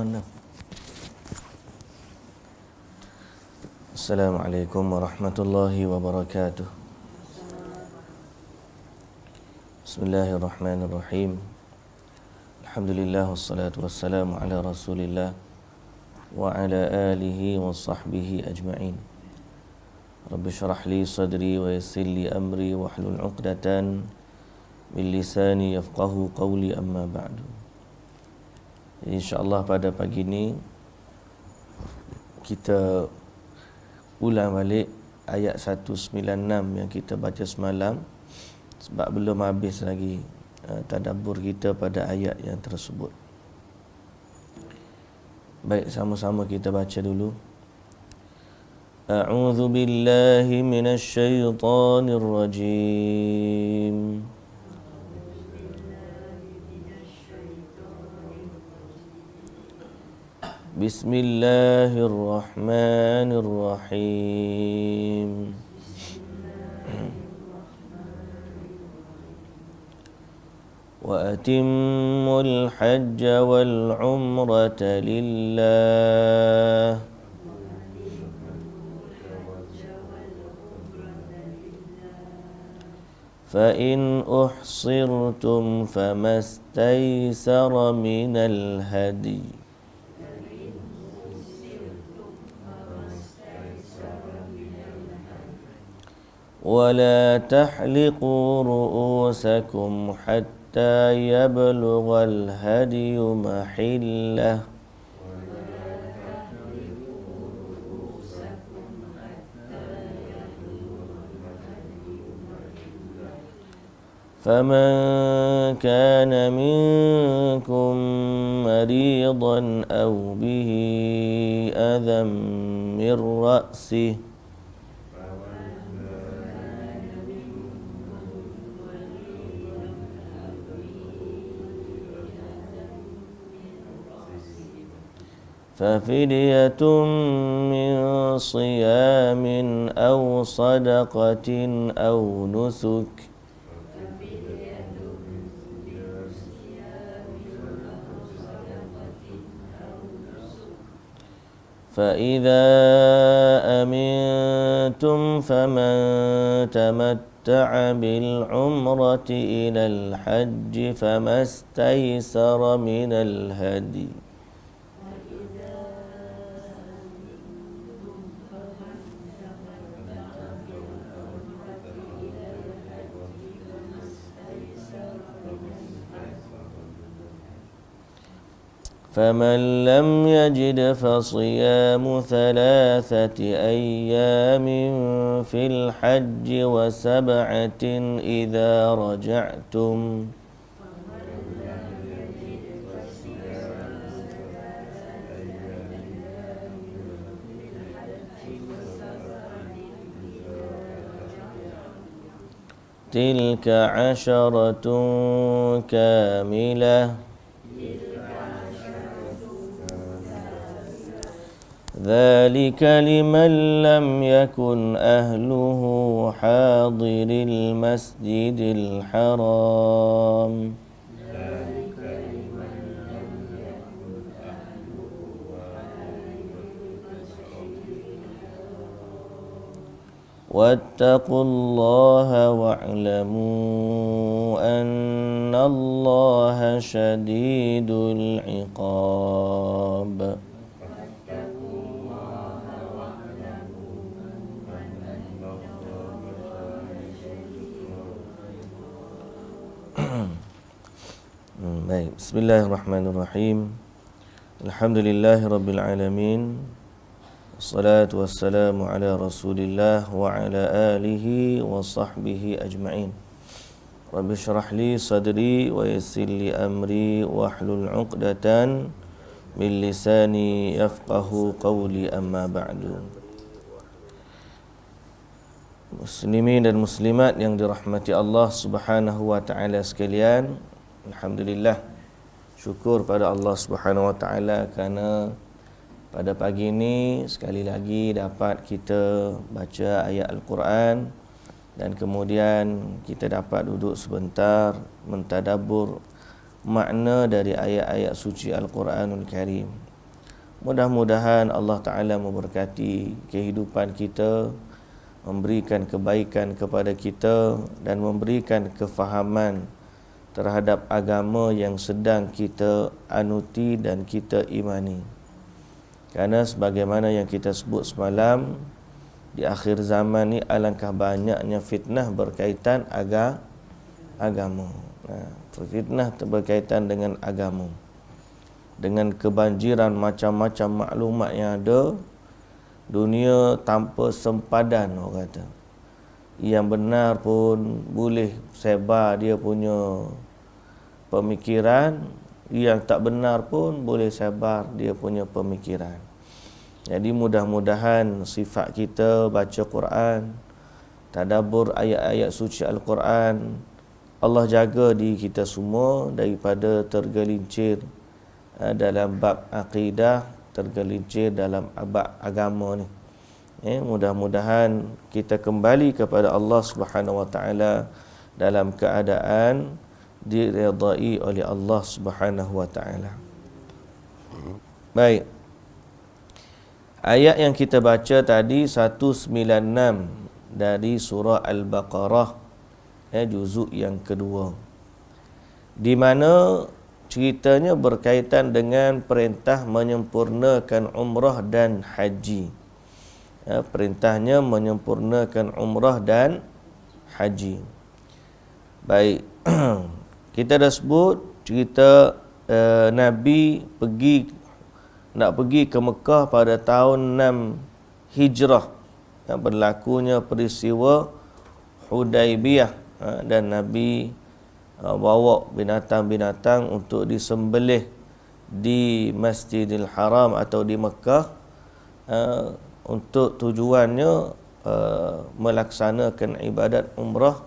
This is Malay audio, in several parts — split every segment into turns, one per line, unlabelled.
no. Assalamualaikum warahmatullahi wabarakatuh. Bismillahirrahmanirrahim. Alhamdulillah wassalatu wassalamu ala Rasulillah wa ala alihi wa sahbihi ajma'in. Rabbi syrah li sadri wa yassir li amri wa hlul 'uqdatan min lisani yafqahu qawli, amma ba'du. InsyaAllah pada pagi ini kita ulang balik ayat 196 yang kita baca semalam, sebab belum habis lagi tadabbur kita pada ayat yang tersebut. Baik, sama-sama kita baca dulu. A'udzu billahi minasy syaithanir rajim. Bismillahirrahmanirrahim. Wa atimmul hajja wal umrata lillah. Fa in uhsirtum famastaysara minal hadi. ولا تحلقوا رؤوسكم حتى يبلغ الهدي محله فمن كان منكم مريضا أو به أذى من رأسه ففدية من صيام أو صدقة أو نسك فإذا أمنتم فمن تمتع بالعمرة إلى الحج فما استيسر من الهدي فمن لم يجد فصيام 3 أيام في الحج و7 إذا رجعتم تلك 10 كاملة ذلك لمن لم يكن أهله حاضر المسجد الحرام واتقوا الله واعلموا أن الله شديد العقاب. Baik, bismillahirrahmanirrahim. Alhamdulillahirabbil alamin. Wassalatu wassalamu ala Rasulillah wa ala alihi wa sahbihi ajma'in. Rabbi syrah li sadri wa yassir li amri wa hlul 'uqdatan min lisani yafqahu qawli, amma ba'du. Muslimin dan muslimat yang dirahmati Allah Subhanahu wa taala sekalian, alhamdulillah, syukur pada Allah Subhanahu wa taala kerana pada pagi ini sekali lagi dapat kita baca ayat Al-Quran dan kemudian kita dapat duduk sebentar mentadabbur makna dari ayat-ayat suci Al-Quranul Karim. Mudah-mudahan Allah Ta'ala memberkati kehidupan kita, memberikan kebaikan kepada kita dan memberikan kefahaman terhadap agama yang sedang kita anuti dan kita imani. Kerana sebagaimana yang kita sebut semalam, di akhir zaman ni alangkah banyaknya fitnah berkaitan agama. Fitnah berkaitan dengan agama. Dengan kebanjiran macam-macam maklumat yang ada, dunia tanpa sempadan, orang kata. Yang benar pun boleh sebar dia punya pemikiran, yang tak benar pun boleh sebar dia punya pemikiran. Jadi mudah-mudahan sifat kita baca Quran, tadabbur ayat-ayat suci Al-Quran, Allah jaga diri kita semua daripada tergelincir dalam bab akidah, tergelincir dalam bab agama ni. Mudah-mudahan kita kembali kepada Allah Subhanahu Wa Taala dalam keadaan diridai oleh Allah Subhanahu Wa Taala. Baik. Ayat yang kita baca tadi 196 dari surah Al-Baqarah, juzuk yang kedua, di mana ceritanya berkaitan dengan perintah menyempurnakan umrah dan haji. Perintahnya menyempurnakan umrah dan haji. Baik. Kita dah sebut cerita Nabi nak pergi ke Mekah pada tahun 6 Hijrah. Berlakunya peristiwa Hudaibiyah, dan Nabi bawa binatang-binatang untuk disembelih di Masjidil Haram atau di Mekah, untuk tujuannya melaksanakan ibadat umrah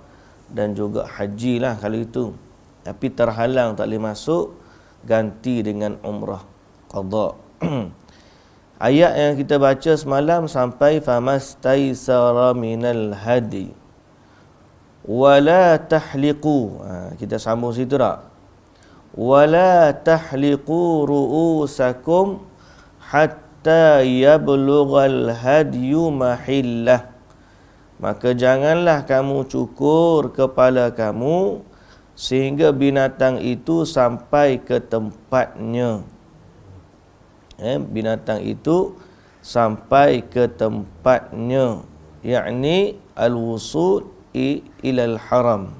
dan juga haji lah kali itu. Tapi terhalang, tak boleh masuk, ganti dengan umrah, qada. Ayat yang kita baca semalam sampai famastaisara minal hadi wala tahliqu. Kita sambung situ tak? Wala tahliqu ru'usakum hatta yablughal hadyu mahillah. Maka janganlah kamu cukur kepala kamu sehingga binatang itu sampai ke tempatnya. Binatang itu sampai ke tempatnya, yakni al-wusul ilal haram.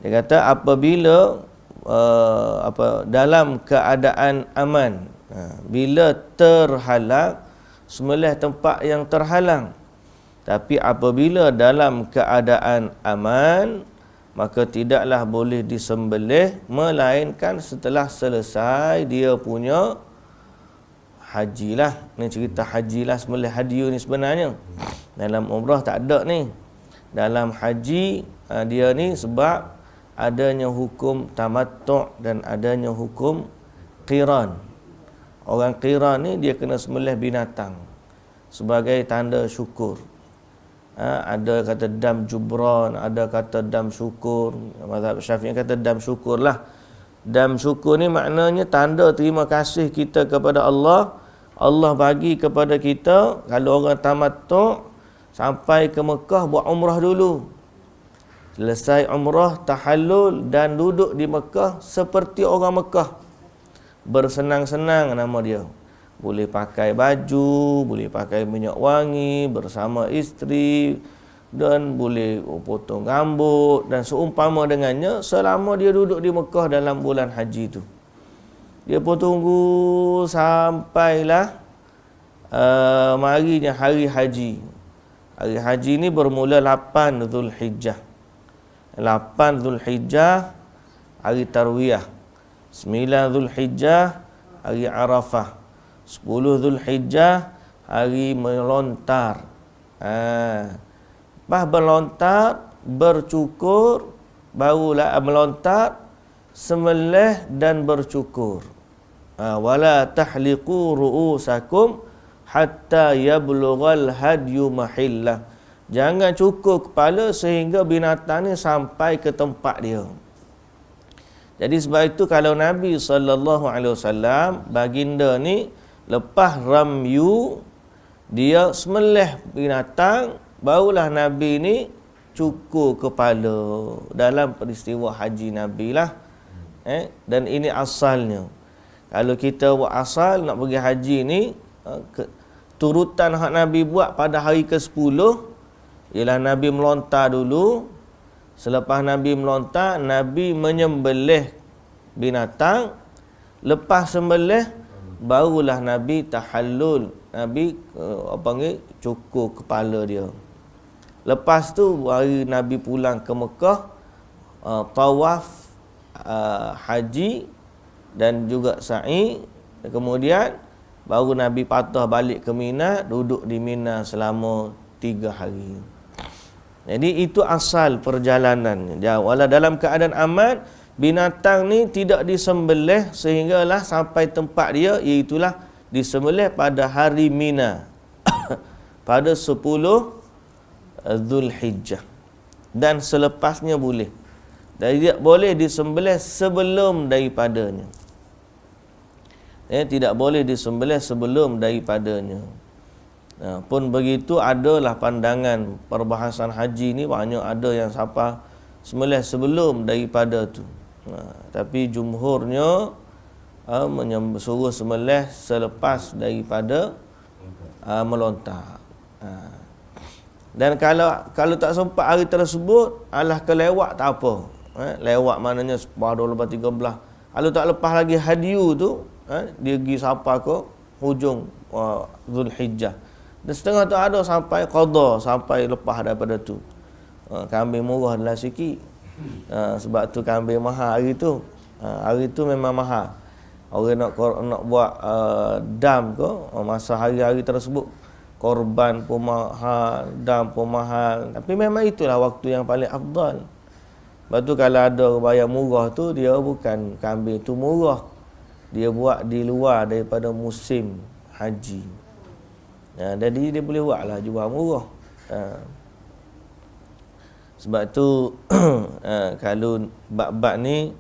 Dia kata apabila dalam keadaan aman, bila terhalang, sembelih tempat yang terhalang. Tapi apabila dalam keadaan aman, maka tidaklah boleh disembelih melainkan setelah selesai dia punya haji lah. Ni cerita haji lah, sembelih hadiyu ni sebenarnya. Dalam umrah tak ada ni. Dalam haji dia ni sebab adanya hukum tamattu' dan adanya hukum qiran. Orang qiran ni dia kena sembelih binatang sebagai tanda syukur. Ada kata dam jubran, ada kata dam syukur. Mazhab Syafi'i kata dam syukur lah. Dam syukur ni maknanya tanda terima kasih kita kepada Allah. Allah bagi kepada kita, kalau orang tamattu' sampai ke Mekah buat umrah dulu. Selesai umrah, tahallul dan duduk di Mekah seperti orang Mekah. Bersenang-senang nama dia. Boleh pakai baju, boleh pakai minyak wangi bersama isteri, dan boleh potong rambut dan seumpama dengannya selama dia duduk di Mekah dalam bulan haji itu. Dia pun tunggu sampailah marinya hari haji. Hari haji ni bermula 8 Zulhijjah. 8 Zulhijjah hari tarwiyah. 9 Zulhijjah hari Arafah. 10 Zulhijjah hari melontar. Lepas melontar, bercukur, barulah melontar, sembelih dan bercukur. Wala tahliqu ru'usakum hatta yablughal hadyu mahillah. Jangan cukur kepala sehingga binatang ni sampai ke tempat dia. Jadi sebab itu kalau Nabi SAW, baginda ni Lepas ramyu, dia sembelih binatang, barulah Nabi ni cukur kepala dalam peristiwa haji Nabi lah. Dan ini asalnya. Kalau kita buat asal nak pergi haji ni, turutan hak Nabi buat pada hari ke-10 ialah Nabi melontar dulu. Selepas Nabi melontar, Nabi menyembelih binatang. Lepas sembelih, barulah Nabi tahallul. Nabi cukur kepala dia. Lepas tu hari Nabi pulang ke Mekah, tawaf haji dan juga sa'i. Kemudian baru Nabi patah balik ke Mina, duduk di Mina selama 3 hari. Jadi itu asal perjalanan. Walau dalam keadaan aman, binatang ni tidak disembelih sehinggalah sampai tempat dia, iaitulah disembelih pada hari Mina pada 10 Zulhijjah. Dan selepasnya boleh. Dan tidak boleh disembelih sebelum daripadanya. Tidak boleh disembelih sebelum daripadanya. Pun begitu, adalah pandangan perbahasan haji ni banyak ada yang siapa sembelih sebelum daripada tu. Tapi jumhurnya suruh sembelih selepas daripada melontar. Dan kalau tak sempat hari tersebut, alah kelewat tak apa. Lewat maknanya 10, 12, 13. Kalau tak lepas lagi hadiu tu, dia pergi sampai ke hujung Zulhijjah. Dan setengah tu ada sampai qada, sampai lepas daripada tu. Kambing murah adalah sikit. Sebab tu kambing mahal hari tu. Hari tu memang mahal. Orang nak buat dam ke, masa hari-hari tersebut, korban pun mahal, dam pun mahal. Tapi memang itulah waktu yang paling afdal. Lepas tu kalau ada bayar murah tu, dia bukan kambing tu murah. Dia buat di luar daripada musim haji. Jadi dia boleh buat lah jual murah. Sebab tu kalau bab-bab ni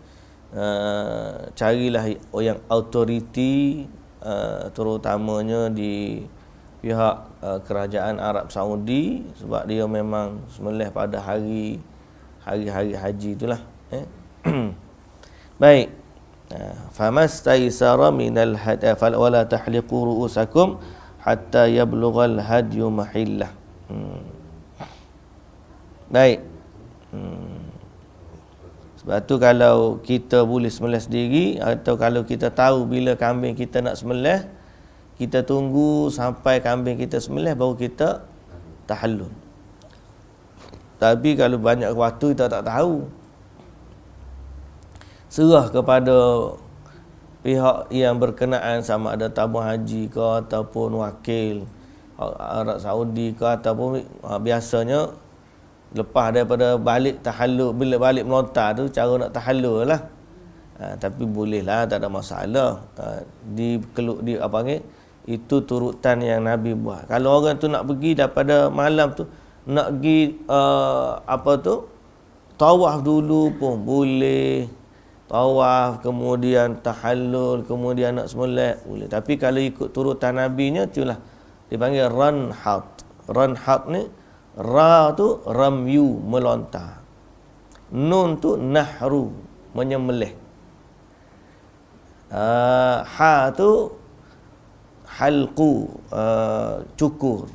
carilah yang autoriti, terutamanya di pihak kerajaan Arab Saudi, sebab dia memang sembelih pada hari-hari haji itulah. Baik. Famastaysara minal hadi wala tahliqu ru'usakum hatta yablughal hadyu mahillah. Baik. Sebab tu kalau kita boleh sembelih sendiri, atau kalau kita tahu bila kambing kita nak sembelih, kita tunggu sampai kambing kita sembelih baru kita tahallul. Tapi kalau banyak waktu kita tak tahu, serah kepada pihak yang berkenaan, sama ada tabung haji ke ataupun wakil Arab Saudi ke, ataupun biasanya lepas daripada balik tahallul, bila balik melontar tu cara nak tahallul lah. Tapi bolehlah, tak ada masalah. Di itu turutan yang Nabi buat. Kalau orang tu nak pergi daripada malam tu, nak pergi tawaf dulu pun boleh. Tawaf, kemudian tahallul, kemudian nak sembelih boleh. Tapi kalau ikut turutan Nabi-nya, itulah dipanggil ranhat. Ranhat ni, ra tu ramyu, melontar. Nun tu nahru, menyembelih. Ha tu halqu, cukur.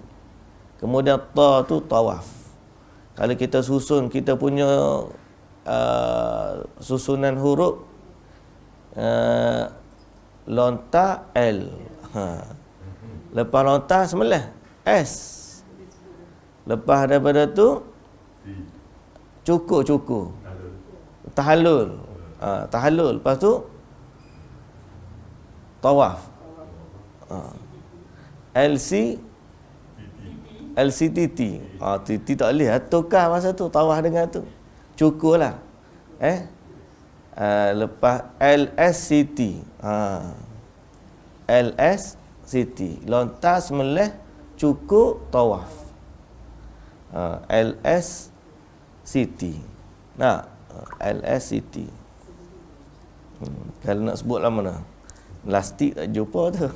Kemudian ta tu tawaf. Kalau kita susun, kita punya susunan huruf, lontar L. Lepas lontar sembelih S. Lepas daripada tu cukur. Tahallul. Tahallul. Lepas tu tawaf. LCTT. TT tak boleh. Tukar masa tu tawaf dengan tu. Cukur lah. Lepas LSCT. LSCT. Lontar, sembelih, cukur, tawaf. LSCT. LSCT. Kalau nak sebut lah mana? Lastik tak jumpa tu.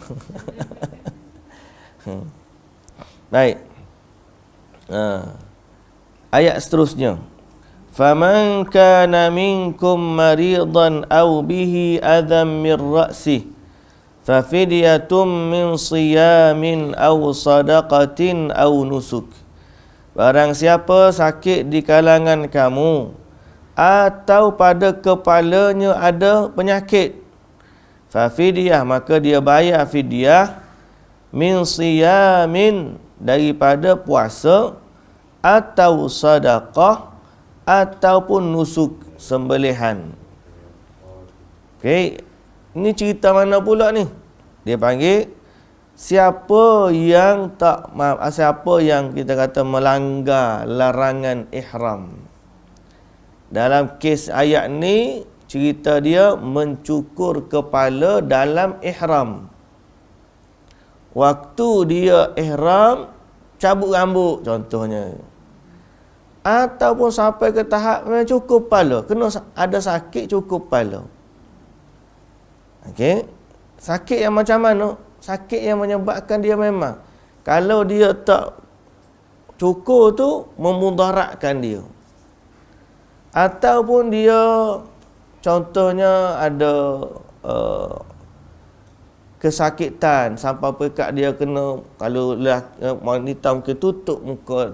Baik. Ayat seterusnya. Faman kana minkum maridan aw bihi adam min ra'sih fafidyatum min siyamin aw sadaqatin aw nusuk. Barang siapa sakit di kalangan kamu atau pada kepalanya ada penyakit, fafidyah, maka dia bayar fidyah, min siyamin, daripada puasa, atau sedekah, ataupun nusuk, sembelihan. Okey, ini cerita mana pula ni? Dia panggil siapa yang siapa yang kita kata melanggar larangan ihram. Dalam kes ayat ni, cerita dia mencukur kepala dalam ihram. Waktu dia ihram, cabut rambut contohnya. Ataupun sampai ke tahap cukur kepala. Kena ada sakit cukur kepala. Okey. Sakit yang macam mana? Sakit yang menyebabkan dia memang, kalau dia tak cukur tu, memudaratkan dia. Ataupun dia contohnya ada kesakitan sampai pekat dia kena, kalau wanita mungkin tutup muka,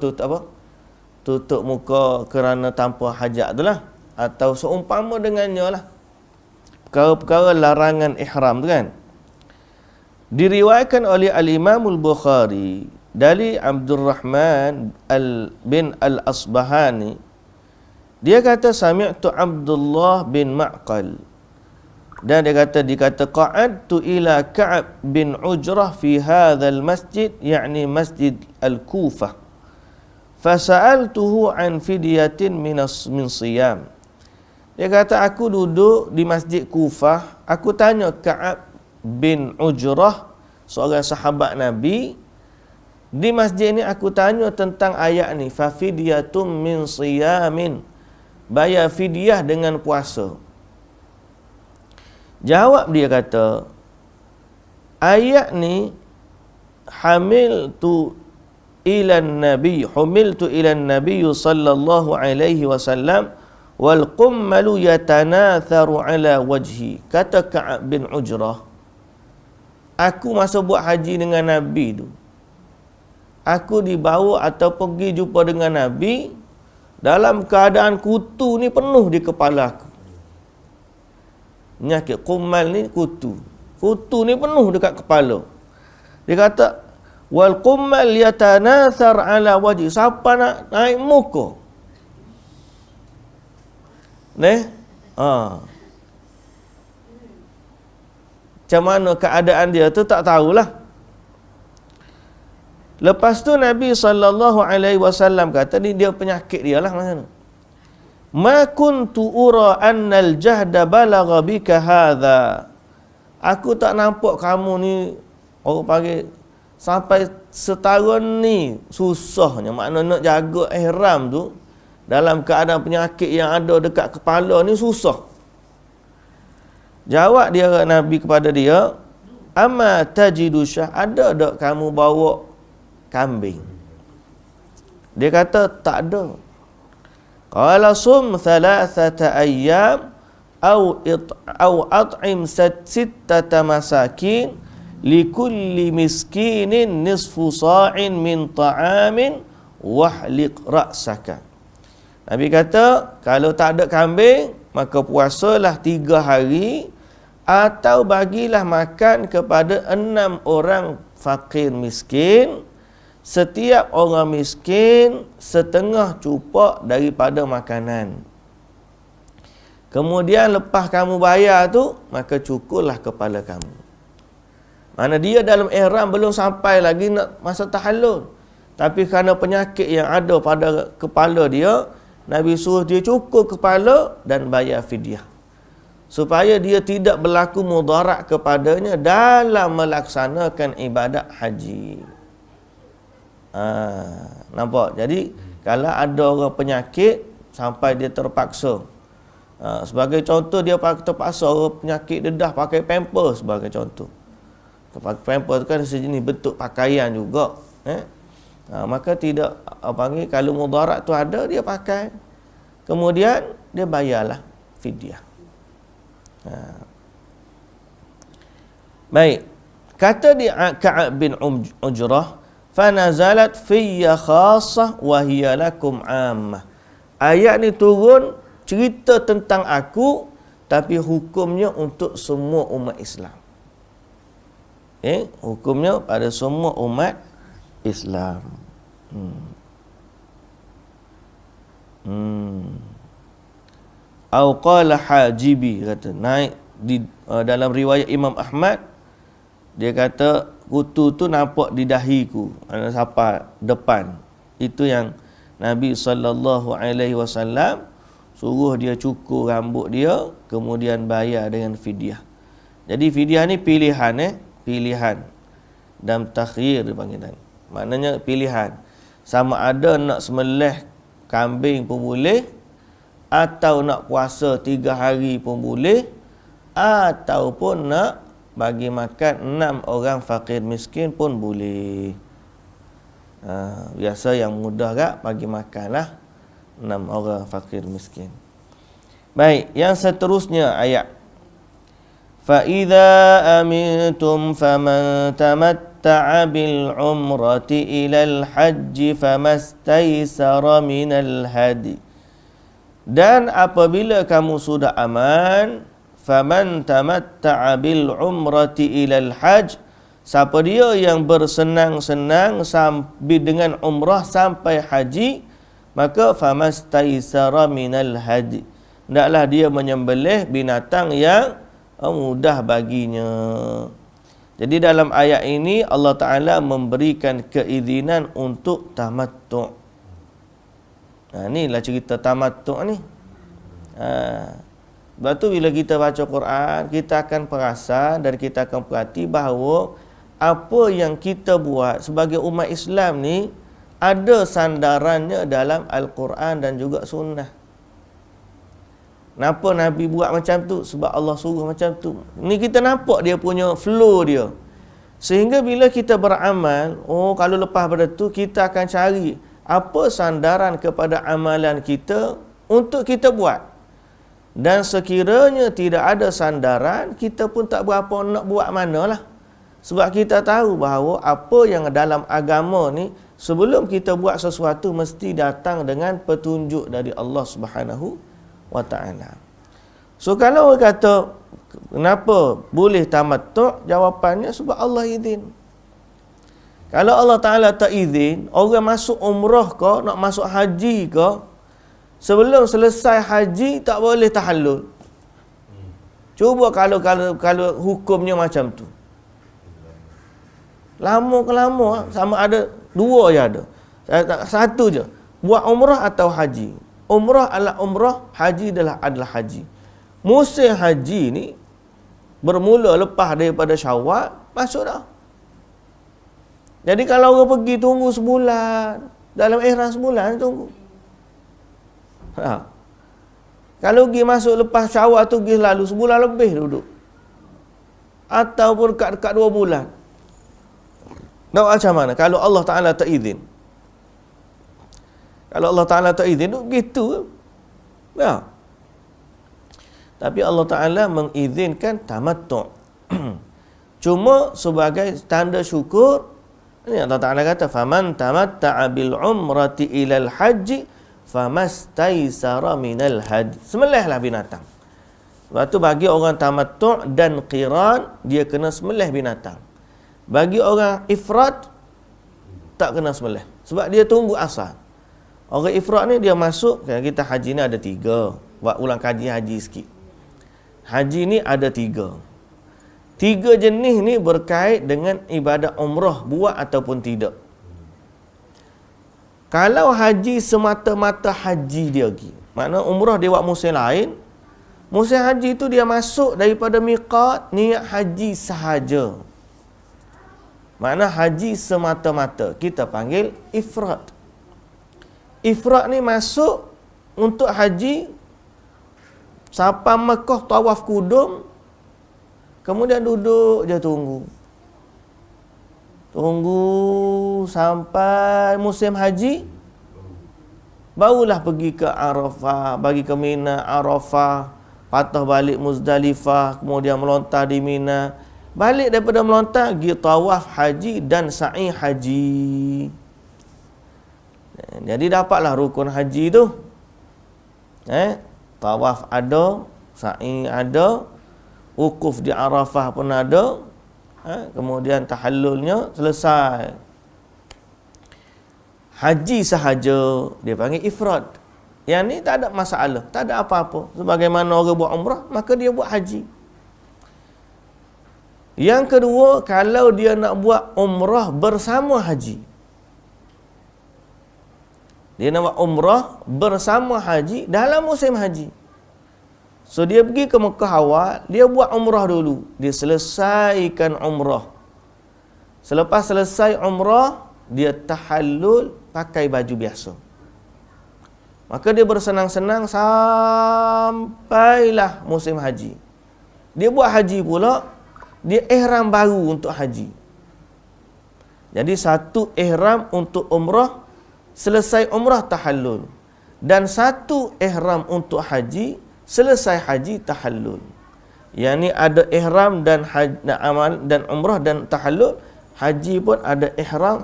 tutup muka kerana tanpa hajat tu lah, atau seumpama dengannya lah, perkara-perkara larangan ihram tu kan. Diriwayatkan oleh Al-Imam Al-Bukhari dari Abdul Rahman bin Al-Asbahani, dia kata sami'tu Abdullah bin Ma'qal, dan dia kata qa'adtu ila Ka'ab bin Ujrah fi hadzal masjid, yakni Masjid Al-Kufah, fasa'altuhu an fidyatin min siyam. Dia kata aku duduk di Masjid Kufah, aku tanya Ka'ab bin Ujrah, seorang sahabat Nabi, di masjid ni aku tanya tentang ayat ni, fa fidyatum min siyamin, bayar fidyah dengan puasa. Jawab dia kata, ayat ni humiltu ila nabi sallallahu alaihi wasallam wal qummalu yatanatharu ala wajhi. Kata Ka'ab bin Ujrah, aku masa buat haji dengan Nabi tu, aku dibawa atau pergi jumpa dengan Nabi dalam keadaan kutu ni penuh di kepala aku. Penyakit qummal ni kutu. Kutu ni penuh dekat kepala. Dia kata wal qummal yatanathar ala wajhi. Siapa nak naik muka? Macam mana keadaan dia tu tak tahulah. Lepas tu Nabi SAW kata, ni dia penyakit dia lah macam mana. Ma kuntu ura annal jahda balagha bika hadha. Aku tak nampak kamu ni, orang panggil, sampai setahun ni susahnya. Maknanya nak jaga ihram tu dalam keadaan penyakit yang ada dekat kepala ni susah. Jawab dia Nabi kepada dia, amma tajidu syah, ada tak kamu bawa kambing? Dia kata tak ada. Qala sum thalathata ayyam au at'im sittata masakin likulli miskinin nisfu sa'in min ta'amin wahliq ra'saka. Nabi kata kalau tak ada kambing, maka puasalah 3 hari, atau bagilah makan kepada 6 orang fakir miskin, setiap orang miskin setengah cupak daripada makanan. Kemudian lepas kamu bayar tu, maka cukurlah kepala kamu. Mana dia dalam ihram belum sampai lagi nak masa tahallul, tapi kerana penyakit yang ada pada kepala dia, Nabi suruh dia cukur kepala dan bayar fidyah, supaya dia tidak berlaku mudarat kepadanya dalam melaksanakan ibadat haji. Nampak? Jadi kalau ada orang penyakit sampai dia terpaksa Sebagai contoh, dia terpaksa penyakit dedah pakai pampers sebagai contoh. Pampers kan sejenis bentuk pakaian juga. Maka tidak panggil, kalau mudarat tu ada, dia pakai. Kemudian dia bayarlah fidyah. Baik. Kata di Ka'ab bin Ujrah, "Fanazalat fiyya khassah wa hiya lakum 'ammah." Ayat ni turun cerita tentang aku, tapi hukumnya untuk semua umat Islam. Hukumnya pada semua umat Islam. Au qala hajibi, kata naik di dalam riwayat Imam Ahmad, dia kata kutu tu nampak di dahiku, sampai depan. Itu yang Nabi SAW suruh dia cukur rambut dia, kemudian bayar dengan fidyah. Jadi fidyah ni pilihan, pilihan. Dan takhir dipanggil. Maknanya pilihan. Sama ada nak sembelih kambing pun boleh, atau nak puasa 3 hari pun boleh, ataupun nak bagi makan 6 orang fakir miskin pun boleh. Biasa yang mudah gak bagi makanlah 6 orang fakir miskin. Baik, yang seterusnya ayat. Fa idza amintum faman tamatta'a bil umrati ila al hajj famastaysara minal hadi. Dan apabila kamu sudah aman, faman tamatta'a bil umrati ilal hajj, siapa dia yang bersenang-senang sampai dengan umrah sampai haji, maka famastaisara minal hadi, hendaklah dia menyembelih binatang yang mudah baginya. Jadi dalam ayat ini Allah Ta'ala memberikan keizinan untuk tamattu'. Inilah cerita tamattu' ni. Sebab tu bila kita baca Quran, kita akan perasan dan kita akan perhati bahawa apa yang kita buat sebagai umat Islam ni ada sandarannya dalam Al-Quran dan juga Sunnah. Kenapa Nabi buat macam tu? Sebab Allah suruh macam tu. Ni kita nampak dia punya flow dia. Sehingga bila kita beramal, kalau lepas pada tu kita akan cari apa sandaran kepada amalan kita untuk kita buat. Dan sekiranya tidak ada sandaran, kita pun tak berapa nak buat manalah. Sebab kita tahu bahawa apa yang dalam agama ni, sebelum kita buat sesuatu mesti datang dengan petunjuk dari Allah Subhanahu wa ta'ala. So kalau orang kata kenapa boleh tamattu', jawapannya sebab Allah izin. Kalau Allah Ta'ala tak izin, orang masuk umrah ke, nak masuk haji ke, sebelum selesai haji tak boleh tahallul. Cuba kalau hukumnya macam tu. Lama sama ada dua je ada. Satu je. Buat umrah atau haji. Umrah adalah umrah, haji adalah haji. Musim haji ni bermula lepas daripada Syawal, masuk dah. Jadi kalau orang pergi tunggu sebulan, dalam ihram sebulan tunggu. Kalau pergi masuk lepas Syawal tu pergi lalu sebulan lebih duduk. Ataupun dekat 2 bulan. Nak macam mana? Kalau Allah Ta'ala tak izin. Kalau Allah Ta'ala tak izin, begitu. Ya. Tapi Allah Ta'ala mengizinkan tamattu'. Cuma sebagai tanda syukur, ini Allah Ta'ala kata, faman tamatta'a bil umrati ilal haji famastaisara minal hadi. Sembelihlah binatang. Sebab tu bagi orang tamattu' dan qiran, dia kena sembelih binatang. Bagi orang ifrat, tak kena sembelih. Sebab dia tunggu asal. Orang ifrat ni dia masuk, kita haji ni ada 3. Buat ulang kaji haji sikit. Haji ni ada 3. 3 jenis ni berkait dengan ibadat umrah, buat ataupun tidak. Kalau haji semata-mata haji dia pergi, makna umrah dia buat musim lain, musim haji tu dia masuk daripada miqat, niat haji sahaja. Makna haji semata-mata, kita panggil ifrat. Ifrat ni masuk untuk haji sampai Mekah tawaf kudum, kemudian duduk je tunggu sampai musim haji, barulah pergi ke Arafah, bagi ke Mina, Arafah, patah balik Muzdalifah, kemudian melontar di Mina, balik daripada melontar pergi tawaf haji dan sa'i haji. Jadi dapatlah rukun haji tu. Tawaf ada, sa'i ada, wukuf di Arafah pun ada, kemudian tahallulnya selesai. Haji sahaja dia panggil ifrad. Yang ni tak ada masalah, tak ada apa-apa. Sebagaimana orang buat umrah, maka dia buat haji. Yang kedua, kalau dia nak buat umrah bersama haji. Dia nak buat umrah bersama haji dalam musim haji. So dia pergi ke Mekah awal, dia buat umrah dulu. Dia selesaikan umrah. Selepas selesai umrah, dia tahallul pakai baju biasa. Maka dia bersenang-senang sampailah musim haji. Dia buat haji pula, dia ihram baru untuk haji. Jadi satu ihram untuk umrah, selesai umrah tahallul. Dan satu ihram untuk haji, selesai haji tahallul. Yang ni ada ihram dan amal dan umrah dan tahallul. Haji pun ada ihram,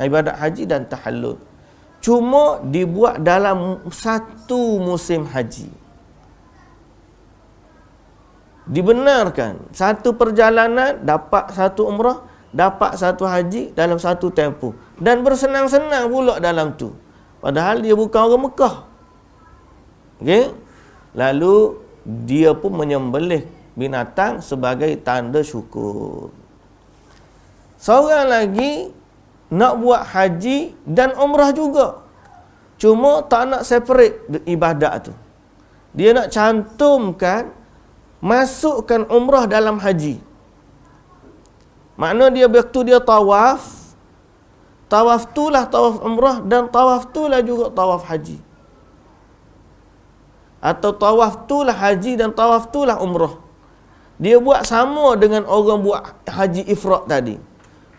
ibadat haji dan tahallul. Cuma dibuat dalam satu musim haji. Dibenarkan satu perjalanan dapat satu umrah, dapat satu haji dalam satu tempoh, dan bersenang-senang pula dalam tu. Padahal dia bukan orang Mekah. Okey? Lalu dia pun menyembelih binatang sebagai tanda syukur. Seorang lagi nak buat haji dan umrah juga, cuma tak nak separate ibadat tu. Dia nak cantumkan, masukkan umrah dalam haji. Makna dia waktu dia tawaf tu lah tawaf umrah, dan tawaf tu lah juga tawaf haji. Atau tawaf tu lah haji dan tawaf tu lah umrah. Dia buat sama dengan orang buat haji ifrad tadi.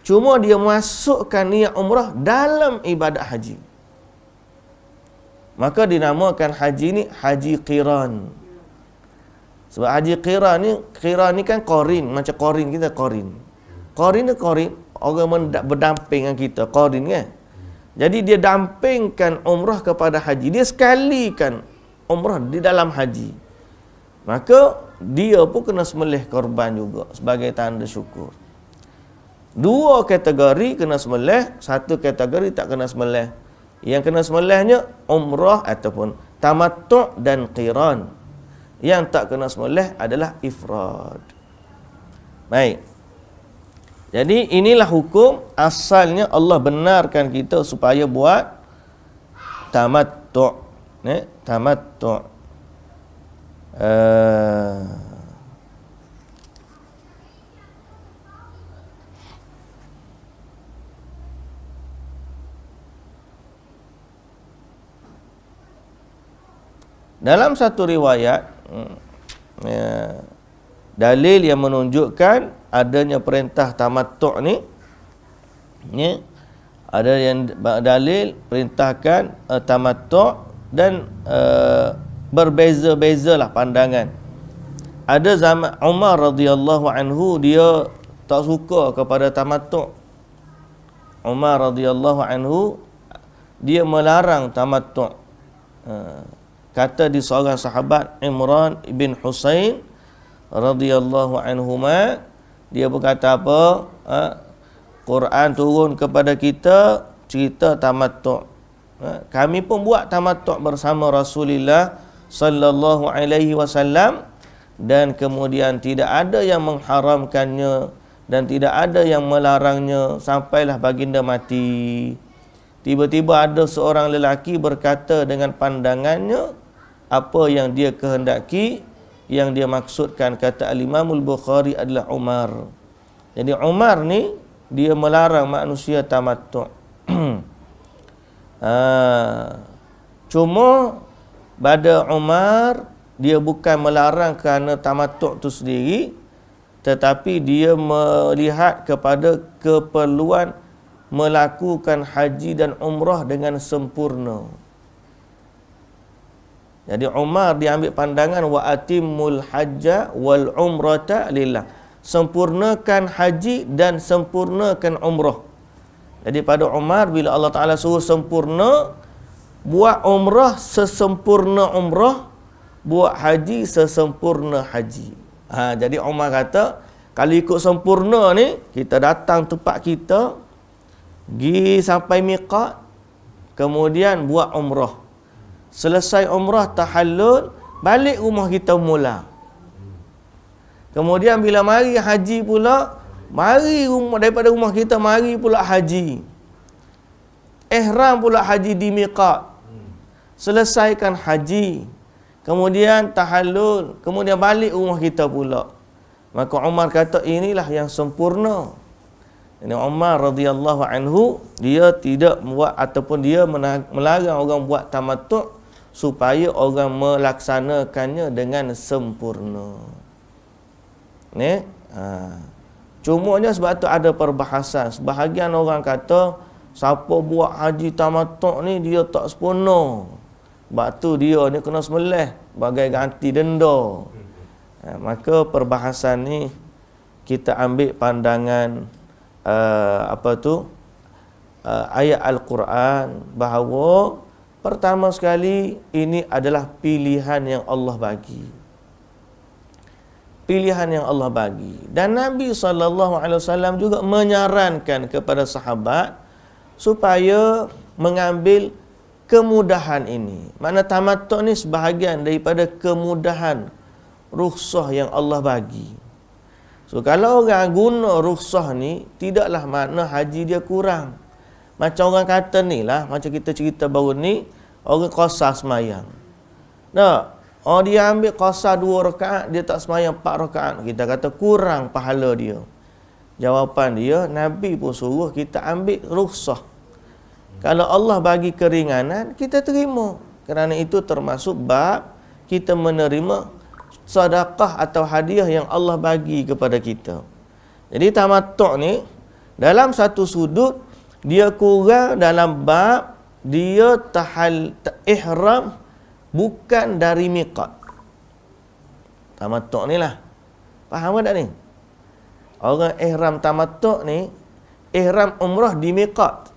Cuma dia masukkan niat umrah dalam ibadat haji. Maka dinamakan haji ni haji qiran. Sebab haji qiran ni kan qarin, macam qarin kita qarin. Qarin ni qarin, orang berdamping dengan kita, qarin kan. Jadi dia dampingkan umrah kepada haji. Dia sekalikan umrah di dalam haji. Maka dia pun kena sembelih korban juga sebagai tanda syukur. Dua kategori kena sembelih, satu kategori tak kena sembelih. Yang kena sembelihnya umrah ataupun tamattu' dan qiran. Yang tak kena sembelih adalah ifrad. Baik. Jadi inilah hukum asalnya Allah benarkan kita supaya buat tamattu'. Tamattu'. Dalam satu riwayat, dalil yang menunjukkan adanya perintah tamattu' ni, ada yang dalil perintahkan tamattu' dan berbeza-bezalah pandangan. Ada zaman Umar radhiyallahu anhu, dia tak suka kepada tamattu'. Umar radhiyallahu anhu dia melarang tamattu'. Kata di seorang sahabat, Imran bin Husain radhiyallahu anhuma, dia berkata apa? Quran turun kepada kita cerita tamattu'. Kami pun buat tamattu' bersama Rasulullah sallallahu alaihi wasallam, dan kemudian tidak ada yang mengharamkannya dan tidak ada yang melarangnya sampailah baginda mati. Tiba-tiba ada seorang lelaki berkata dengan pandangannya apa yang dia kehendaki, yang dia maksudkan, kata Al-Imamul Bukhari, adalah Umar. Jadi Umar ni dia melarang manusia tamattu'. Cuma pada Umar dia bukan melarang kerana tamattu' tu sendiri, tetapi dia melihat kepada keperluan melakukan haji dan umrah dengan sempurna. Jadi Umar diambil pandangan wa atimul hajja wal umrata lillah. Sempurnakan haji dan sempurnakan umrah. Jadi pada Umar bila Allah Taala suruh sempurna, buat umrah sesempurna umrah, buat haji sesempurna haji. Jadi Umar kata, kalau ikut sempurna ni, kita datang tempat kita, pergi sampai miqat, kemudian buat umrah. Selesai umrah tahallul, balik rumah kita mula. Kemudian bila mari haji pula, mari rumah, daripada rumah kita mari pula haji. Ihram pula haji di miqat. Selesaikan haji. Kemudian tahallul, kemudian balik rumah kita pula. Maka Umar kata inilah yang sempurna. Ini Umar radhiyallahu anhu, dia tidak buat ataupun dia melarang orang buat tamattu' supaya orang melaksanakannya dengan sempurna. Ni, cumanya sebab tu ada perbahasan. Sebahagian orang kata siapa buat haji tamattu' ni dia tak sempurna. Sebab tu dia ni kena sembelih bagai ganti denda. Maka perbahasan ni kita ambil pandangan ayat Al-Quran bahawa pertama sekali ini adalah pilihan yang Allah bagi. Pilihan yang Allah bagi. Dan Nabi SAW juga menyarankan kepada sahabat supaya mengambil kemudahan ini. Mana tamattu' ni sebahagian daripada kemudahan rukhsah yang Allah bagi. So kalau orang guna rukhsah ni, tidaklah makna haji dia kurang. Macam orang kata ni lah, macam kita cerita baru ni, orang qasar semayang. Nah, dia ambil qasar 2 rakaat, dia tak semayang 4 rakaat. Kita kata kurang pahala dia. Jawapan dia, Nabi pun suruh kita ambil rukhsah. Kalau Allah bagi keringanan, kita terima. Kerana itu termasuk bab kita menerima sedekah atau hadiah yang Allah bagi kepada kita. Jadi tamattu' ni dalam satu sudut dia kurang dalam bab dia ihram bukan dari miqat. Tamattu' ni lah. Faham tak ni? Orang ihram tamattu' ni ihram umrah di miqat.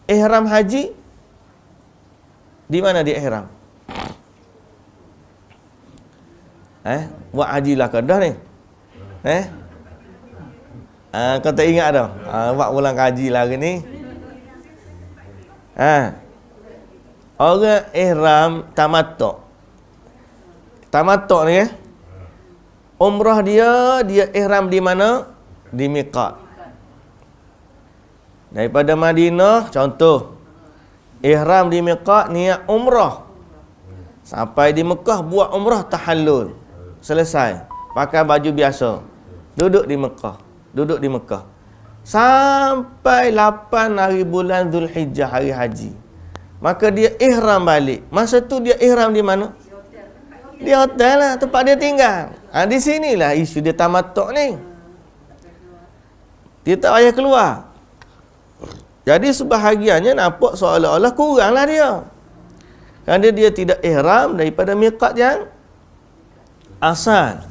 Ihram haji di mana dia ihram? Buat haji lah kau dah ni. Kau tak ingat dah. Buat pulang haji lah hari ni. Orang ihram tamattu'. Tamattu' ni umrah dia ihram di mana? Di miqat. Daripada Madinah, contoh, ihram di miqat niat umrah. Sampai di Mekah buat umrah tahallul. Selesai. Pakai baju biasa. Duduk di Mekah. Sampai 8 hari bulan Zulhijjah, hari haji. Maka dia ihram balik. Masa tu dia ihram di mana? Di hotel lah, tempat dia tinggal. Di sinilah isu dia tamattu' ni. Dia tak payah keluar. Jadi sebahagiannya nampak seolah-olah kuranglah dia. Kerana dia tidak ihram daripada miqat yang asal.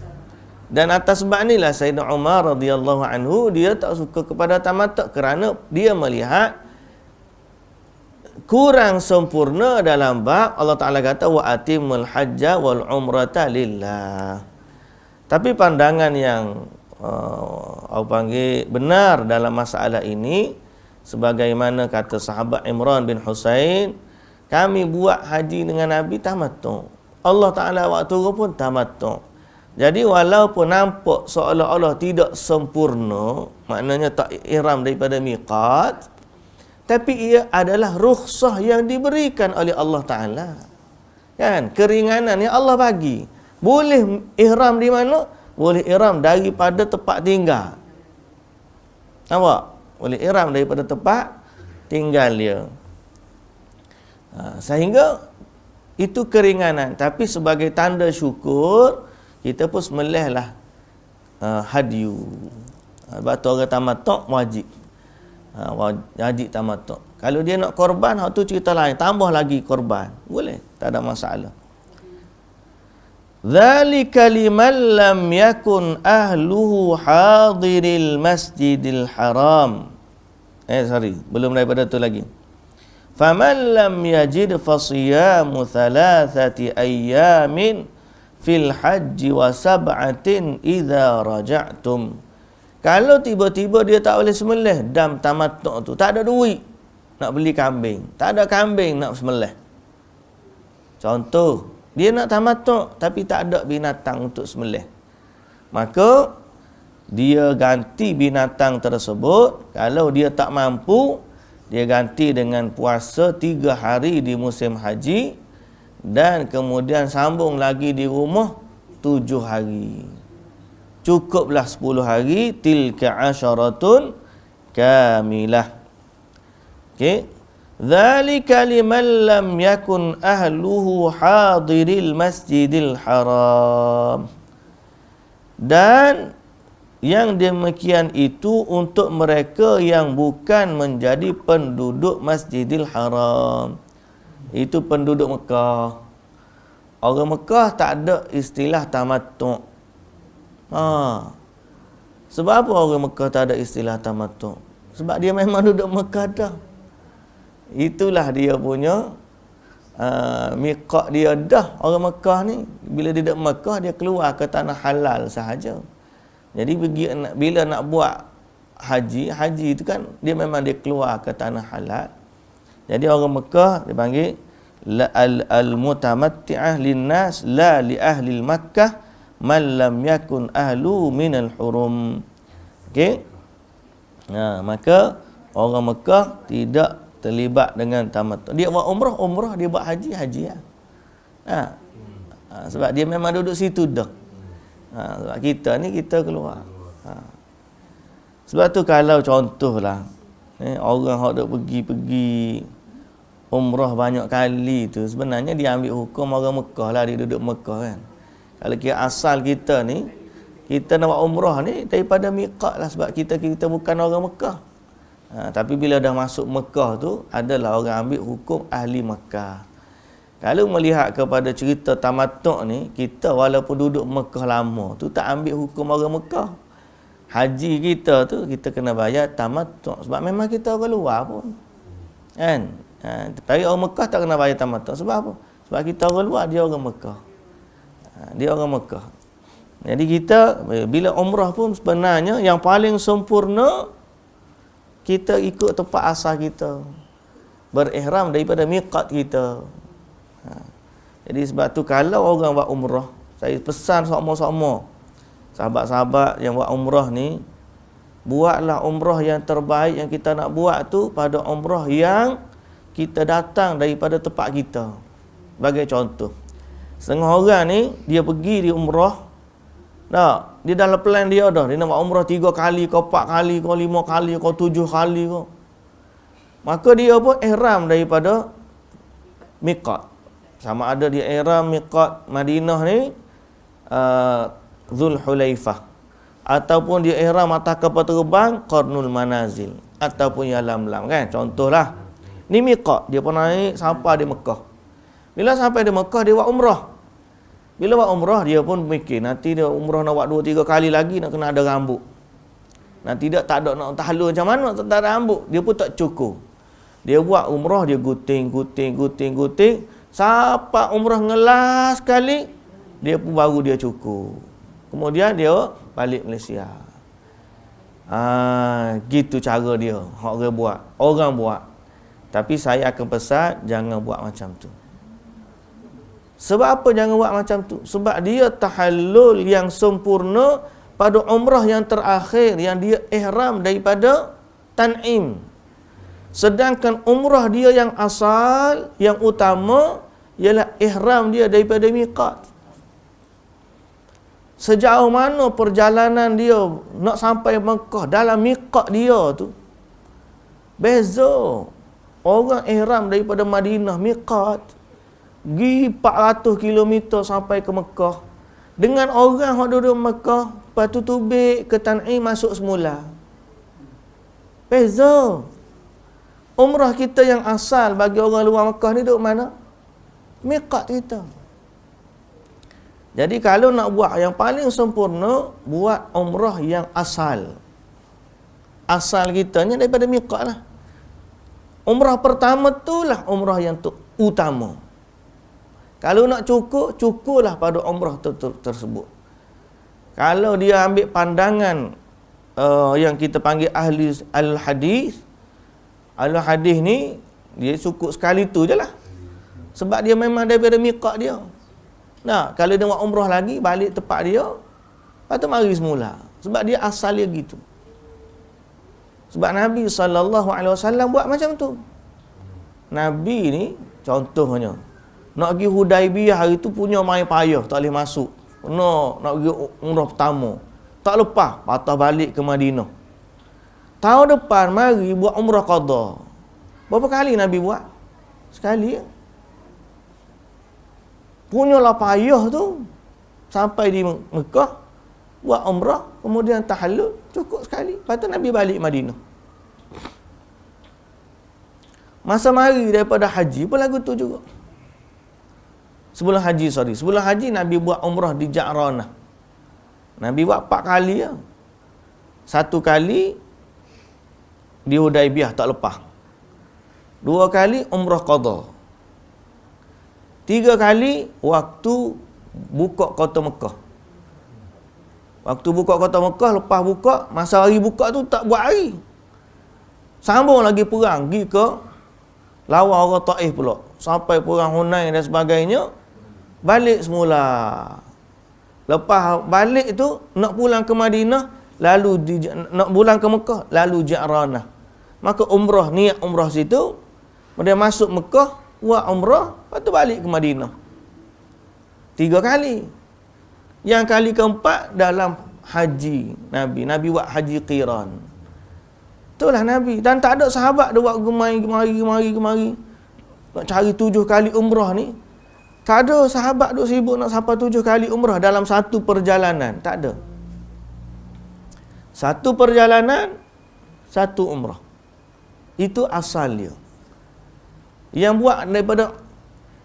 Dan atas sebab inilah Sayyidina Umar radhiyallahu anhu dia tak suka kepada tamattu' kerana dia melihat kurang sempurna dalam bab Allah Ta'ala kata wa atimul hajja wal umrata lillah. Tapi pandangan yang benar dalam masalah ini, sebagaimana kata sahabat Imran bin Husain, kami buat haji dengan Nabi tamattu'. Allah Ta'ala waktu itu pun tamattu'. Jadi walaupun nampak seolah-olah tidak sempurna, maknanya tak ihram daripada miqat, tapi ia adalah rukhsah yang diberikan oleh Allah Ta'ala. Kan? Keringanan yang Allah bagi. Boleh ihram di mana? Boleh ihram daripada tempat tinggal. Nampak? Boleh ihram daripada tempat tinggal dia. Sehingga Itu keringanan. Tapi sebagai tanda syukur, kita pun sembelihlah hadyu. Sebab tu orang tamattu' wajib. Wajib tamattu'. Kalau dia nak korban, hak tu cerita lain. Tambah lagi korban. Boleh. Tak ada masalah. Dzalika liman lam yakun ahluhu hadiril masjidil haram. Belum daripada tu lagi. Faman lam yajid fasiyamu thalathati ayyamin fil hajji wa sab'atin idza raja'tum. Kalau tiba-tiba dia tak boleh sembelih dam tamattu' tu, tak ada duit nak beli kambing, tak ada kambing nak sembelih. Contoh, dia nak tamattu' tapi tak ada binatang untuk sembelih. Maka dia ganti binatang tersebut. Kalau dia tak mampu, dia ganti dengan puasa 3 hari di musim haji dan kemudian sambung lagi di rumah 7 hari. Cukuplah 10 hari, tilka asyaratun kamilah. Okey. Dzalika liman lam yakun ahluhu hadiril masjidil haram. Dan yang demikian itu untuk mereka yang bukan menjadi penduduk Masjidil Haram. Itu penduduk Mekah. Orang Mekah tak ada istilah tamattu'. Sebab apa orang Mekah tak ada istilah tamattu'? Sebab dia memang duduk Mekah dah. Itulah dia punya miqat dia dah. Orang Mekah ni bila dia duduk Mekah, dia keluar ke tanah halal sahaja. Jadi bila nak buat haji itu kan dia memang dia keluar ke tanah halal. Jadi orang Mekah dipanggil al-mutamatti'ah linnas la li ahli Makkah man lam yakun ahlu minal hurum. Okey. Maka orang Mekah tidak terlibat dengan tamattu'. Dia buat umrah, dia buat haji lah. Sebab dia memang duduk situ dah. Sebab kita ni kita keluar. Sebab tu kalau contohlah orang hok duk pergi umrah banyak kali tu, sebenarnya dia ambil hukum orang Mekah lah, dia duduk Mekah kan. Kalau kira asal kita ni, kita nak buat umrah ni daripada miqat lah, sebab kita bukan orang Mekah. Tapi bila dah masuk Mekah tu, adalah orang ambil hukum ahli Mekah. Kalau melihat kepada cerita tamattu' ni, kita walaupun duduk Mekah lama tu tak ambil hukum orang Mekah. Haji kita tu kita kena bayar tamattu' sebab memang kita orang luar pun. Kan? Tapi orang Mekah tak kena bayar tamattu' sebab apa? Sebab kita orang luar, dia orang Mekah. Dia orang Mekah. Jadi kita bila umrah pun sebenarnya yang paling sempurna kita ikut tempat asal kita. Berihram daripada miqat kita. Jadi sebab tu kalau orang buat umrah, saya pesan sama-sama sahabat-sahabat yang buat umrah ni, buatlah umrah yang terbaik yang kita nak buat tu pada umrah yang kita datang daripada tempat kita. Sebagai contoh, setengah orang ni dia pergi di umrah, dia dalam plan dia dah, dia nak buat umrah 3 kali, 4 kali, 5 kali, 7 kali. Maka dia pun ihram daripada miqat. Sama ada dia ihram miqat Madinah ni Zulhulaifah, ataupun dia ihram atas kapal terbang Qarnul Manazil, ataupun Yalamlam kan. Contohlah ni miqat, dia pun naik sampai di Mekah. Bila sampai di Mekah dia buat umrah. Bila buat umrah dia pun mikir nanti dia umrah nak buat 2-3 kali lagi nak kena ada rambut. Nanti dia tak ada nak tahlul macam mana tak ada rambut, dia pun tak cukup. Dia buat umrah dia guting sampai umrah ngelas sekali, dia pun baru dia cukup. Kemudian dia balik Malaysia. Gitu cara dia. Orang buat. Tapi saya akan pesan jangan buat macam tu. Sebab apa jangan buat macam tu? Sebab dia tahallul yang sempurna pada umrah yang terakhir yang dia ihram daripada Tan'im. Sedangkan umrah dia yang asal, yang utama ialah ihram dia daripada miqat. Sejauh mana perjalanan dia nak sampai Mekah dalam miqat dia tu beza. Orang ihram daripada Madinah miqat, Pergi 400 km sampai ke Mekah. Dengan orang yang duduk Mekah, lepas tu tubik ke Tan'im masuk semula. Beza. Umrah kita yang asal bagi orang luar Mekah ni duduk mana? Miqat kita. Jadi kalau nak buat yang paling sempurna, buat umrah yang asal. Asal kita ni daripada miqat lah. Umrah pertama tu lah umrah yang utama. Kalau nak cukuplah pada umrah tersebut. Kalau dia ambil pandangan yang kita panggil ahli al-hadis, al-hadis ni dia cukup sekali tu je lah. Sebab dia memang daripada miqat dia. Nah, kalau dia buat umrah lagi, balik tempat dia, lepas tu mari semula. Sebab dia asal dia gitu. Sebab Nabi SAW buat macam tu. Nabi ni, contohnya, nak pergi Hudaibiyah hari tu punya main payah, tak boleh masuk. Nak pergi umrah pertama. Tak lepas, patah balik ke Madinah. Tahun depan, mari buat umrah qadha. Berapa kali Nabi buat? Sekali. Punyalah payah tu sampai di Mekah, buat umrah, kemudian tahallul, cukup sekali. Lepas tu Nabi balik Madinah. Masa mari daripada haji pun lagu tu juga. Sebelum haji Nabi buat umrah di Ja'ranah. Nabi buat 4 kali ya. 1 kali di Hudaibiyah tak lepas. 2 kali umrah qadha. 3 kali waktu buka kota Mekah. Waktu buka kota Mekah, lepas buka, masa hari buka tu tak buat hari. Sambung lagi perang, pergi ke lawan orang Taif pula. Sampai perang Hunain dan sebagainya, balik semula. Lepas balik tu, nak pulang ke Madinah, nak pulang ke Mekah, lalu Ja'ranah. Maka umrah, niat umrah situ, kemudian masuk Mekah, buat umrah, lepas tu balik ke Madinah. 3 kali. Yang kali keempat dalam haji Nabi. Nabi buat haji qiran. Itulah Nabi. Dan tak ada sahabat dia buat gemari. Nak cari 7 kali umrah ni. Tak ada sahabat duk sibuk nak sampai 7 kali umrah dalam satu perjalanan. Tak ada. Satu perjalanan, satu umrah. Itu asal dia. Yang buat daripada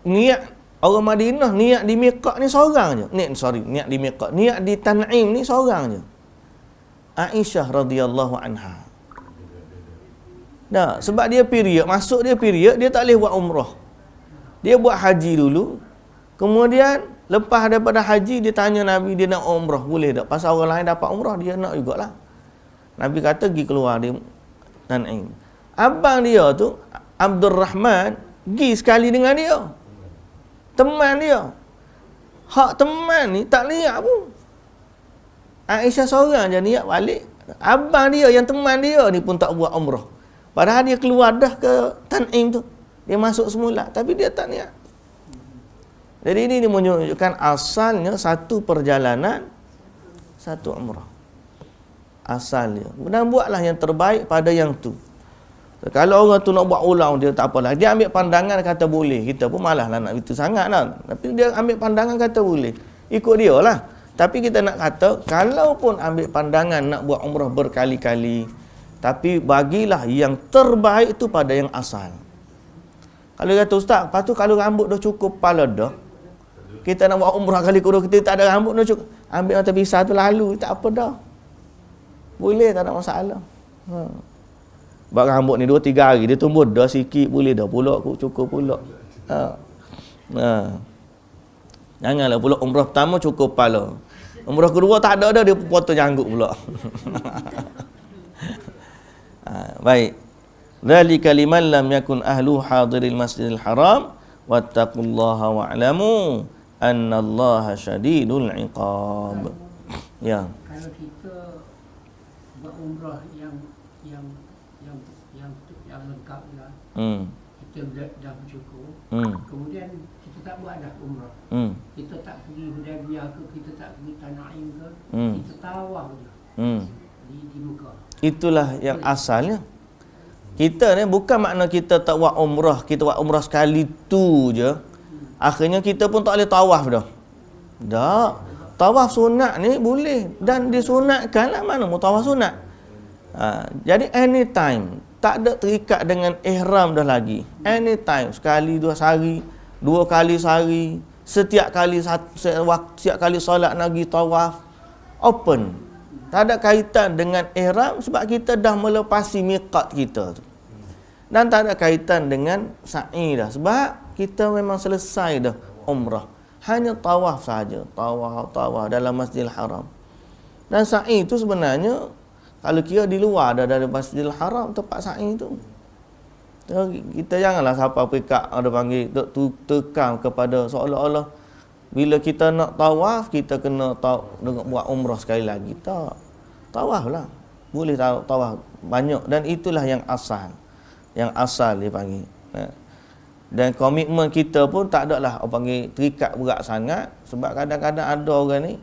niat orang Madinah, niat di miqat ni seorang je. Niat di miqat. Niat di Tan'im ni seorang je. Aisyah radhiyallahu anha. Nah, sebab dia period, dia tak boleh buat umrah. Dia buat haji dulu. Kemudian lepas daripada haji dia tanya Nabi dia nak umrah, boleh tak? Pasal orang lain dapat umrah, dia nak jugalah. Nabi kata pergi keluar di Tan'im. Abang dia tu Abdul Rahman pergi sekali dengan dia. Teman dia. Hak teman ni tak niat pun. Aisyah seorang je niat balik. Abang dia yang teman dia ni pun tak buat umrah. Padahal dia keluar dah ke Tan'im tu. Dia masuk semula. Tapi dia tak niat. Jadi ini menunjukkan asalnya satu perjalanan, satu umrah. Asalnya. Dan buatlah yang terbaik pada yang tu. Kalau orang tu nak buat ulang, dia tak apalah. Dia ambil pandangan kata boleh. Kita pun malah lah nak itu sangat lah. Tapi dia ambil pandangan kata boleh. Ikut dia lah. Tapi kita nak kata, kalau pun ambil pandangan nak buat umrah berkali-kali, tapi bagilah yang terbaik tu pada yang asal. Kalau kata ustaz, lepas tu kalau rambut dah cukup kepala dah, kita nak buat umrah kali kedua, kita tak ada rambut dah cukup, ambil mata pisau tu lalu, tak apa dah. Boleh, tak ada masalah. Buat rambut ni 2-3 hari, dia tumbuh dah sikit, boleh dah pulak, cukup pulak. Janganlah pulak umrah pertama cukup kepala. Umrah kedua tak ada dah, dia potong janggut pulak. Baik. Dzalika liman lam yakun ahlu hadiril masjidil haram wattaqullaha wa'lamu annallaha syadidul iqab. Ya.
Kalau kita buat umrah yang lengkap lah. Kita dah bercukur. Kemudian kita tak buat dah umrah. Kita tak pergi Hudaibiyah ke, kita tak pergi Tan'im ke, kita tawaf je. Di Mekah. Itulah
yang asalnya. Kita ni bukan makna kita tak buat umrah, kita buat umrah sekali tu je. Akhirnya kita pun tak boleh tawaf dah. Tak. Tawaf sunat ni boleh. Dan disunatkanlah mana mau tawaf sunat. Jadi anytime. Tak ada terikat dengan ihram dah lagi. Anytime. Sekali, 2 sehari. 2 kali sehari. Setiap kali solat lagi tawaf. Open. Tak ada kaitan dengan ihram sebab kita dah melepasi miqat kita tu. Dan tak ada kaitan dengan sa'i dah sebab kita memang selesai dah umrah. Hanya tawaf saja. Tawaf dalam Masjidil Haram. Dan sa'i tu sebenarnya kalau kira di luar dari Masjidil Haram tempat sa'i tu. Kita janganlah siapa pekat ada panggil tekan kepada seolah-olah bila kita nak tawaf kita kena buat umrah sekali lagi. Tak. Tawaf lah. Boleh tawaf banyak dan itulah yang asal. Yang asal dia panggil. Dan komitmen kita pun tak ada lah orang panggil terikat berat sangat sebab kadang-kadang ada orang ni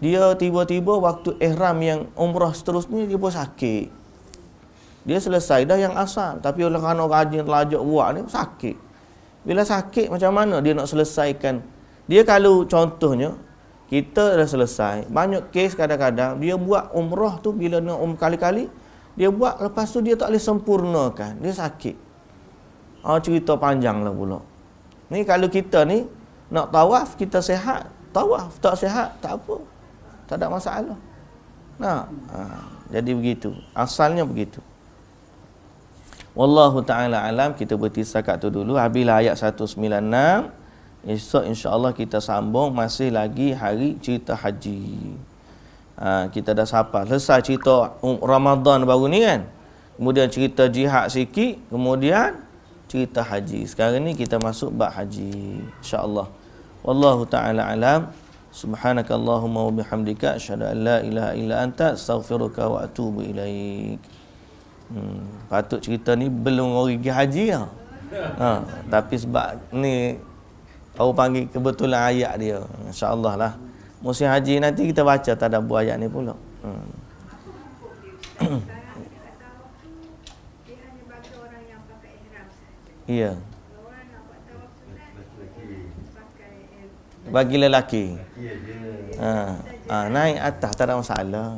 dia tiba-tiba waktu ihram yang umrah seterusnya dia pun sakit. Dia selesai dah yang asal tapi oleh kerana rajin telajak buat ni sakit. Bila sakit macam mana dia nak selesaikan? Dia kalau contohnya kita dah selesai, banyak kes kadang-kadang dia buat umrah tu bila nak kali-kali dia buat lepas tu dia tak boleh sempurnakan, dia sakit. Cerita panjang lah pula. Ni kalau kita ni nak tawaf kita sihat, tawaf tak sihat tak apa. Tak ada masalah. Jadi begitu. Asalnya begitu. Wallahu ta'ala alam. Kita berhenti setakat tu dulu. Habislah ayat 196. Esok insya-Allah kita sambung masih lagi hari cerita haji. Kita dah sampai selesai cerita Ramadan baru ni kan. Kemudian cerita jihad sikit, kemudian cerita haji. Sekarang ni kita masuk bab haji insya-Allah. Wallahu ta'ala alam. Subhanakallahumma wa bihamdika asyhadu an la ilaha illa anta astaghfiruka wa atubu ilaik. Patut cerita ni belum orang pergi haji lah. Tapi sebab ni orang panggil kebetulan ayat dia. Insya-Allah lah. Musim haji nanti kita baca tadabbur ayat ni pula. Iya. Bagi lelaki. Naik atas tak ada masalah.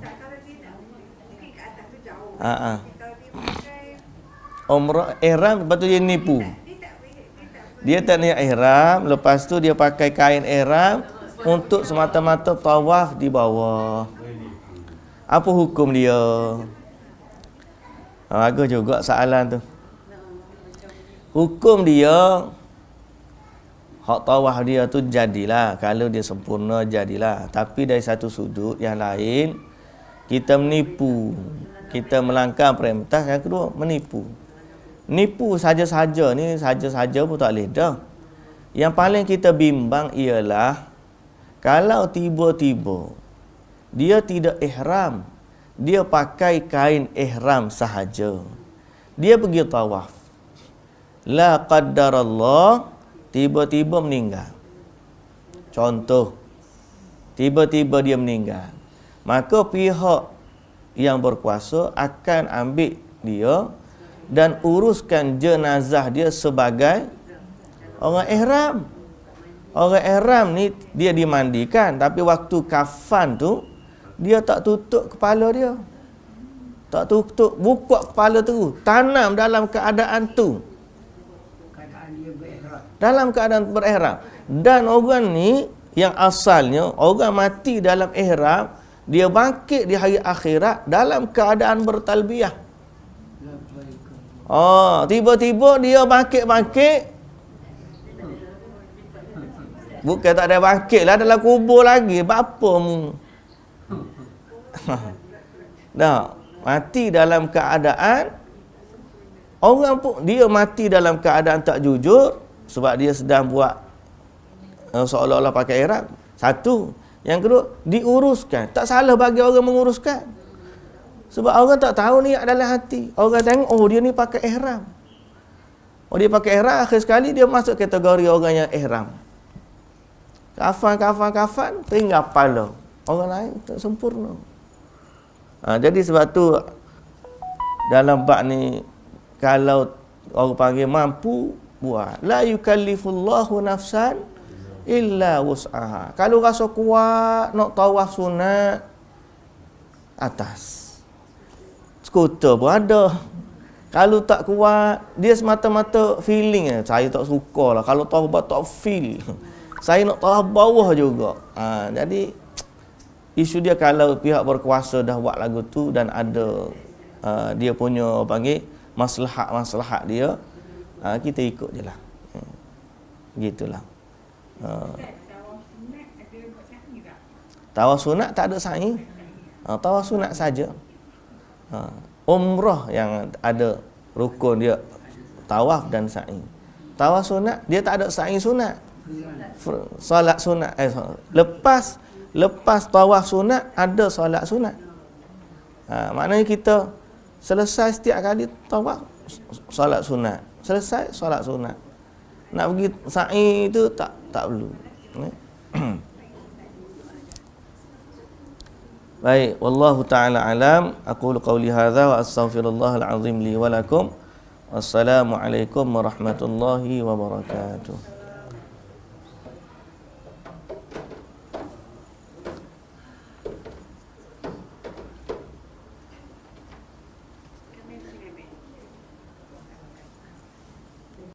Umrah ihram lepas tu dia nipu. Dia tak niat ihram, lepas tu dia pakai kain ihram untuk semata-mata tawaf di bawah. Apa hukum dia? Bagus juga soalan tu. Hukum dia hak tawaf dia tu jadilah. Kalau dia sempurna jadilah. Tapi dari satu sudut yang lain kita menipu. Kita melanggar perintah. Yang kedua menipu. Nipu saja-saja ni saja-saja pun tak boleh dah. Yang paling kita bimbang ialah kalau tiba-tiba dia tidak ihram, dia pakai kain ihram sahaja. Dia pergi tawaf. La qaddarallah tiba-tiba meninggal. Contoh, tiba-tiba dia meninggal. Maka pihak yang berkuasa akan ambil dia dan uruskan jenazah dia sebagai orang ihram. Orang ihram ni dia dimandikan tapi waktu kafan tu dia tak tutup kepala dia. Tak tutup, buka kepala tu, tanam dalam keadaan tu. Dalam keadaan berihram. Dan orang ni yang asalnya orang mati dalam ihram, dia bangkit di hari akhirat dalam keadaan bertalbiyah. Tiba-tiba dia bangkit-bangkit. Bukan tak ada bangkit lah, dalam kubur lagi. Apa mu? Dah, mati dalam keadaan orang pun dia mati dalam keadaan tak jujur sebab dia sedang buat seolah-olah pakai ihram. Satu. Yang kedua, diuruskan. Tak salah bagi orang menguruskan. Sebab orang tak tahu niat dalam hati. Orang tengok, dia ni pakai ihram. Dia pakai ihram, akhir sekali dia masuk kategori orang yang ihram. Kafan, tinggal kepala. Orang lain tak sempurna. Jadi sebab tu dalam bab ni kalau orang panggil mampu buat, la yukallifullahu nafsan illa wus'aha. Kalau rasa kuat nak tawaf sunat, atas. Skuter pun ada. Kalau tak kuat, dia semata-mata feeling saya tak suka lah. Kalau tawaf tak feel. Saya nak tawaf bawah juga. Jadi isu dia kalau pihak berkuasa dah buat lagu tu dan ada dia punya panggil maslahat dia, kita ikut je lah. Gitulah. Tawaf sunat tak ada sa'i. Tawaf sunat saja. Umrah yang ada rukun dia tawaf dan sa'i. Tawaf sunat dia tak ada sa'i sunat. Solat sunat lepas tawaf sunat ada solat sunat. Maknanya kita selesai setiap kali tawaf solat sunat. Selesai solat sunat. Nak pergi sa'i itu tak perlu. Baik, wallahu taala alam. Aqulu qawli hadza wa astaghfirullahal azim li wa lakum. Wassalamu alaikum warahmatullahi wabarakatuh.